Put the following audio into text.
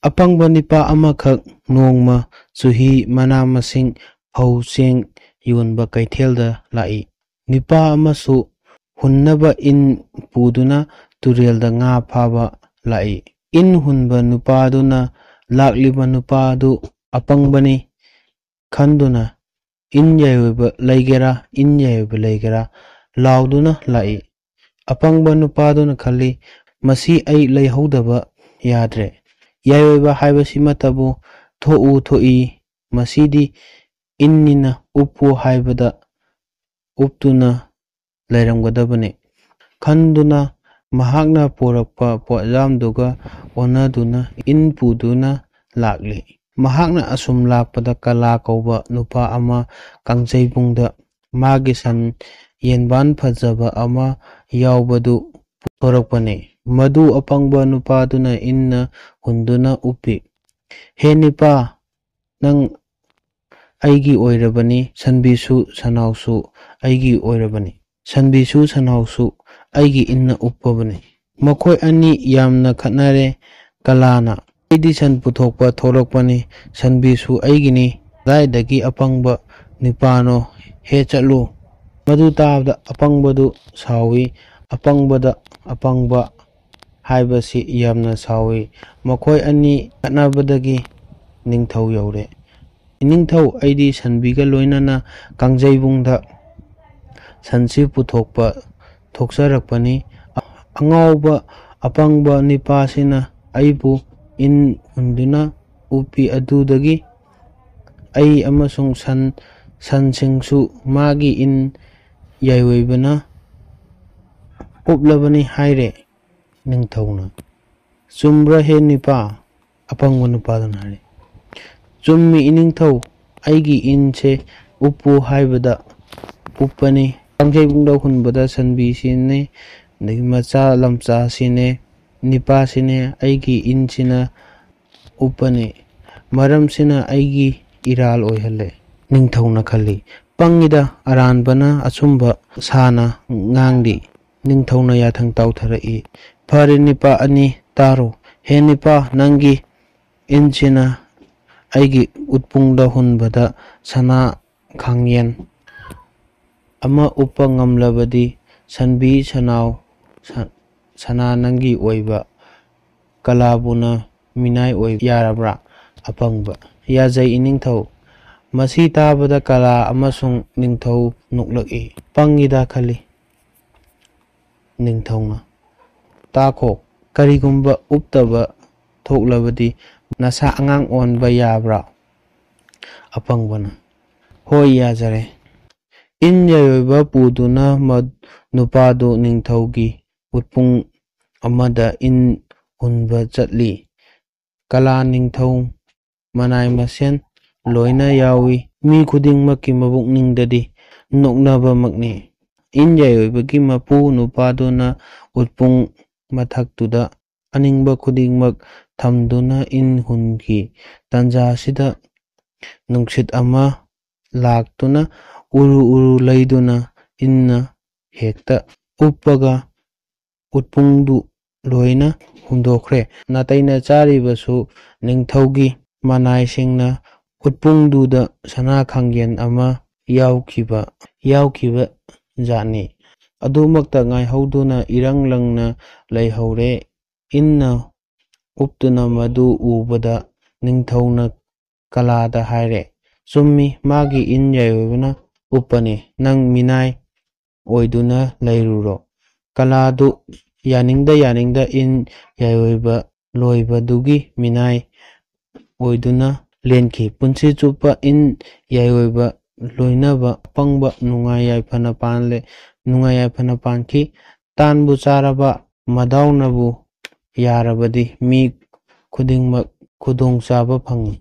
ꯑꯄꯪꯕ ꯅꯤꯄꯥ ꯑꯃꯈꯛ ꯅꯣꯡꯃ ꯆꯨꯍꯤ ꯃꯅꯥ ꯃꯁꯤꯡ ꯐꯧ ꯆꯦꯡ ꯌꯣꯟꯕ ꯀꯩꯊꯦꯜꯗ ꯂꯥꯛꯏ꯫ ꯅꯤꯄꯥ ꯑꯃꯁꯨ ꯍꯨꯟꯅꯕ ꯏꯟ ꯄꯨꯗꯨꯅ ꯇꯨꯔꯦꯜꯗ ꯉꯥ ꯐꯥꯕ ꯂꯥꯛꯏ꯫ ꯏꯟ ꯍꯨꯟꯕ ꯅꯨꯄꯥꯗꯨꯅ ꯂꯥꯛꯂꯤꯕ ꯅꯨꯄꯥꯗꯨ ꯑꯄꯪꯕꯅꯤ ꯈꯟꯗꯨꯅ ꯏꯟ ꯌꯥꯏꯑꯣꯏꯕ ꯂꯩꯒꯦꯔꯥ ꯂꯥꯎꯗꯨꯅ ꯂꯥꯛꯏ꯫ ꯑꯄꯪꯕ ꯅꯨꯄꯥꯗꯨꯅ ꯈꯜꯂꯤ, ꯃꯁꯤ ꯑꯩ ꯂꯩꯍꯧꯗꯕ ꯌꯥꯗ꯭ꯔꯦ꯫ ꯌꯥꯏꯑꯣꯏꯕ ꯍꯥꯏꯕꯁꯤꯃꯛꯇꯕꯨ ꯊꯣꯛꯏ, ꯃꯁꯤꯗꯤ ꯏꯟꯅꯤꯅ ꯎꯞꯄꯨ ꯍꯥꯏꯕꯗ ꯎꯞꯇꯨꯅ ꯂꯩꯔꯝꯒꯗꯕꯅꯤ ꯈꯟꯗꯨꯅ ꯃꯍꯥꯛꯅ ꯄꯣꯔꯛꯄ ꯄꯣꯠꯌꯥꯝꯗꯨꯒ ꯑꯣꯟꯅꯗꯨꯅ ꯏꯟ ꯄꯨꯗꯨꯅ ꯂꯥꯛꯂꯤ꯫ ꯃꯍꯥꯛꯅ ꯑꯁꯨꯝ ꯂꯥꯛꯄꯗ ꯀꯂꯥ ꯀꯧꯕ ꯅꯨꯄꯥ ꯑꯃ ꯀꯥꯡꯖꯩꯕꯨꯡꯗ ꯃꯥꯒꯤ ꯁꯟ ꯌꯦꯟꯕꯥꯟ ꯐꯖꯕ ꯑꯃ ꯌꯥꯎꯕꯗꯨ ꯄꯨꯊꯣꯔꯛꯄꯅꯤ꯫ ꯃꯗꯨ ꯑꯄꯪꯕ ꯅꯨꯄꯥꯗꯨꯅ ꯏꯟꯅ ꯍꯨꯟꯗꯨꯅ ꯎꯞꯄꯤ꯫ ꯍꯦ ꯅꯤꯄꯥ, ꯅꯪ ꯑꯩꯒꯤ ꯑꯣꯏꯔꯕꯅꯤ, ꯁꯟꯕꯤꯁꯨ ꯁꯟꯅꯥꯎꯁꯨ ꯑꯩꯒꯤ ꯑꯣꯏꯔꯕꯅꯤ, ꯁꯟꯕꯤꯁꯨ ꯁꯟꯅꯥꯎꯁꯨ ꯑꯩꯒꯤ ꯏꯟꯅ ꯎꯞꯄꯕꯅꯤ꯫ ꯃꯈꯣꯏ ꯑꯅꯤ ꯌꯥꯝꯅ ꯈꯠꯅꯔꯦ꯫ ꯀꯂꯥꯅ, ꯑꯩꯗꯤ ꯁꯟ ꯄꯨꯊꯣꯛꯄ ꯊꯣꯛꯂꯛꯄꯅꯤ, ꯁꯟꯕꯤꯁꯨ ꯑꯩꯒꯤꯅꯤ, ꯀꯗꯥꯏꯗꯒꯤ ꯑꯄꯪꯕ ꯅꯤꯄꯥꯅꯣ, ꯍꯦ ꯆꯠꯂꯨ꯫ ꯃꯗꯨ ꯇꯥꯕꯗ ꯑꯄꯪꯕꯗꯨ ꯁꯥꯎꯏ꯫ ꯑꯄꯪꯕꯗ ꯑꯄꯪꯕ ꯍꯥꯏꯕꯁꯤ ꯌꯥꯝꯅ ꯁꯥꯎꯏ꯫ ꯃꯈꯣꯏ ꯑꯅꯤ ꯈꯠꯅꯕꯗꯒꯤ ꯏꯅꯤꯡꯊꯧ ꯌꯧꯔꯦ꯫ ꯏꯅꯤꯡꯊꯧ, ꯑꯩꯗꯤ ꯁꯟꯕꯤꯒ ꯂꯣꯏꯅꯅ ꯀꯥꯡꯖꯩꯕꯨꯡꯗ ꯁꯟꯁꯤ ꯄꯨꯊꯣꯛꯄ ꯊꯣꯛꯆꯔꯛꯄꯅꯤ꯫ ꯑꯉꯥꯎꯕ ꯑꯄꯪꯕ ꯅꯤꯄꯥꯁꯤꯅ ꯑꯩꯕꯨ ꯏꯟ ꯍꯨꯟꯗꯨꯅ ꯎꯞꯄꯤ, ꯑꯗꯨꯗꯒꯤ ꯑꯩ ꯑꯃꯁꯨꯡ ꯁꯟꯁꯤꯡꯁꯨ ꯃꯥꯒꯤ ꯏꯟ ꯌꯥꯏꯑꯣꯏꯕꯅ ꯎꯞꯂꯕꯅꯤ ꯍꯥꯏꯔꯦ꯫ ꯅꯤꯡꯊꯧꯅ, ꯆꯨꯝꯕ꯭ꯔꯥ ꯍꯦ ꯅꯤꯄꯥ? ꯑꯄꯪꯕ ꯅꯨꯄꯥꯗꯨꯅ ꯍꯥꯏꯔꯦ, ꯆꯨꯝꯃꯤ ꯏꯅꯤꯡꯊꯧ, ꯑꯩꯒꯤ ꯏꯟꯁꯦ ꯎꯞꯄꯨ ꯍꯥꯏꯕꯗ ꯎꯞꯄꯅꯤ꯫ ꯀꯥꯡꯖꯩꯕꯨꯡꯗ ꯍꯨꯟꯕꯗ ꯁꯟꯕꯤꯁꯤꯅꯦ, ꯑꯗꯒꯤ ꯃꯆꯥ ꯂꯝꯆꯥꯁꯤꯅꯦ, ꯅꯤꯄꯥꯁꯤꯅꯦ, ꯑꯩꯒꯤ ꯏꯟꯁꯤꯅ ꯎꯞꯄꯅꯤ, ꯃꯔꯝꯁꯤꯅ ꯑꯩꯒꯤ ꯏꯔꯥꯜ ꯑꯣꯏꯍꯜꯂꯦ꯫ ꯅꯤꯡꯊꯧꯅ ꯈꯜꯂꯤ, ꯄꯪꯉꯤꯗ, ꯑꯔꯥꯟꯕꯅ ꯑꯆꯨꯝꯕ ꯁꯥꯅ ꯉꯥꯡꯂꯤ꯫ ꯅꯤꯡꯊꯧꯅ ꯌꯥꯊꯪ ꯇꯥꯎꯊꯔꯛꯏ꯫ ꯐꯔꯦ ꯅꯤꯄꯥ ꯑꯅꯤ, ꯇꯥꯔꯣ꯫ ꯍꯦ ꯅꯤꯄꯥ, ꯅꯪꯒꯤ ꯏꯟꯁꯤꯅ ꯑꯩꯒꯤ ꯎꯠꯄꯨꯡꯗ ꯍꯨꯟꯕꯗ ꯁꯅꯥ ꯈꯥꯡꯌꯦꯟ ꯑꯃ ꯎꯞꯄ ꯉꯝꯂꯕꯗꯤ ꯁꯟꯕꯤ ꯁꯟꯅꯥꯎ ꯁꯅꯥ ꯅꯪꯒꯤ ꯑꯣꯏꯕ, ꯀꯂꯥꯕꯨꯅ ꯃꯤꯅꯥꯏ ꯑꯣꯏꯕ ꯌꯥꯔꯕ꯭ꯔꯥ? ꯑꯄꯪꯕ, ꯌꯥꯖꯩ ꯏꯅꯤꯡꯊꯧ꯫ ꯃꯁꯤ ꯇꯥꯕꯗ ꯀꯂꯥ ꯑꯃꯁꯨꯡ ꯅꯤꯡꯊꯧ ꯅꯣꯛꯂꯛꯏ꯫ ꯄꯪꯉꯤꯗ ꯈꯜꯂꯤ꯫ ꯅꯤꯡꯊꯧꯅ, ꯇꯥꯈꯣ, ꯀꯔꯤꯒꯨꯝꯕ ꯎꯞꯇꯕ ꯊꯣꯛꯂꯕꯗꯤ ꯅꯁꯥ ꯑꯉꯥꯡ ꯑꯣꯟꯕ ꯌꯥꯕ꯭ꯔꯥ? ꯑꯄꯪꯕꯅ, ꯍꯣꯏ, ꯌꯥꯖꯔꯦ꯫ ꯏꯟ ꯌꯥꯏꯑꯣꯏꯕ ꯄꯨꯗꯨꯅ ꯅꯨꯄꯥꯗꯨ ꯅꯤꯡꯊꯧꯒꯤ ꯎꯠꯄꯨꯡ ꯑꯃꯗ ꯏꯟ ꯍꯨꯟꯕ ꯆꯠꯂꯤ꯫ ꯀꯂꯥ, ꯅꯤꯡꯊꯧ, ꯃꯅꯥꯏ ꯃꯁꯦꯟ ꯂꯣꯏꯅ ꯌꯥꯎꯏ꯫ ꯃꯤ ꯈꯨꯗꯤꯡꯃꯛꯀꯤ ꯃꯕꯨꯛꯅꯤꯡꯗꯗꯤ ꯅꯣꯛꯅꯕꯃꯛꯅꯤ꯫ ꯏꯟ ꯌꯥꯏꯑꯣꯏꯕꯒꯤ ꯃꯄꯨ ꯅꯨꯄꯥꯗꯨꯅ ꯎꯠꯄꯨꯡ ꯃꯊꯛꯇꯨꯗ ꯑꯅꯤꯡꯕ ꯈꯨꯗꯤꯡꯃꯛ ꯊꯝꯗꯨꯅ ꯏꯟ ꯍꯨꯟꯈꯤ꯫ ꯇꯥꯟꯖꯥꯁꯤꯗ ꯅꯨꯡꯁꯤꯠ ꯑꯃ ꯂꯥꯛꯇꯨꯅ ꯎꯔꯨ ꯎꯔꯨ ꯂꯩꯗꯨꯅ ꯏꯟꯅ ꯍꯦꯛꯇ ꯎꯞꯄꯒ ꯎꯠꯄꯨꯡꯗꯨ ꯂꯣꯏꯅ ꯍꯨꯝꯗꯣꯛꯈ꯭ꯔꯦ꯫ ꯅꯥꯇꯩꯅ ꯆꯥꯔꯤꯕꯁꯨ ꯅꯤꯡꯊꯧꯒꯤ ꯃꯅꯥꯏꯁꯤꯡꯅ ꯎꯠꯄꯨꯡꯗꯨꯗ ꯁꯅꯥ ꯈꯥꯡꯌꯦꯟ ꯑꯃ ꯌꯥꯎꯈꯤꯕ ꯖꯥꯠꯅꯤ꯫ ꯑꯗꯨꯃꯛꯇ ꯉꯥꯏꯍꯧꯗꯨꯅ ꯏꯔꯪ ꯂꯪꯅ ꯂꯩꯍꯧꯔꯦ꯫ ꯏꯟꯅ ꯎꯞꯇꯨꯅ ꯃꯗꯨ ꯎꯕꯗ ꯅꯤꯡꯊꯧꯅ ꯀꯂꯥꯗ ꯍꯥꯏꯔꯦ, ꯆꯨꯝꯃꯤ, ꯃꯥꯒꯤ ꯏꯟ ꯌꯥꯏꯑꯣꯏꯕꯅ ꯎꯞꯄꯅꯤ, ꯅꯪ ꯃꯤꯅꯥꯏ ꯑꯣꯏꯗꯨꯅ ꯂꯩꯔꯨꯔꯣ꯫ ꯀꯂꯥꯗꯨ ꯌꯥꯅꯤꯡꯗ ꯏꯟ ꯌꯥꯏꯑꯣꯏꯕ ꯂꯣꯏꯕꯗꯨꯒꯤ ꯃꯤꯅꯥꯏ ꯑꯣꯏꯗꯨꯅ ꯂꯦꯟꯈꯤ꯫ ꯄꯨꯟꯁꯤ ꯆꯨꯞꯄ ꯏꯟ ꯌꯥꯏꯑꯣꯏꯕ ꯂꯣꯏꯅꯕ ꯑꯄꯪꯕ ꯅꯨꯡꯉꯥꯏ ꯌꯥꯏꯐꯅ ꯄꯥꯟꯈꯤ꯫ ꯇꯥꯟꯕꯨ ꯆꯥꯔꯕ, ꯃꯗꯥꯎꯅꯕꯨ ꯌꯥꯔꯕꯗꯤ ꯃꯤ ꯈꯨꯗꯤꯡꯃꯛ ꯈꯨꯗꯣꯡꯆꯥꯕ ꯐꯪꯏ꯫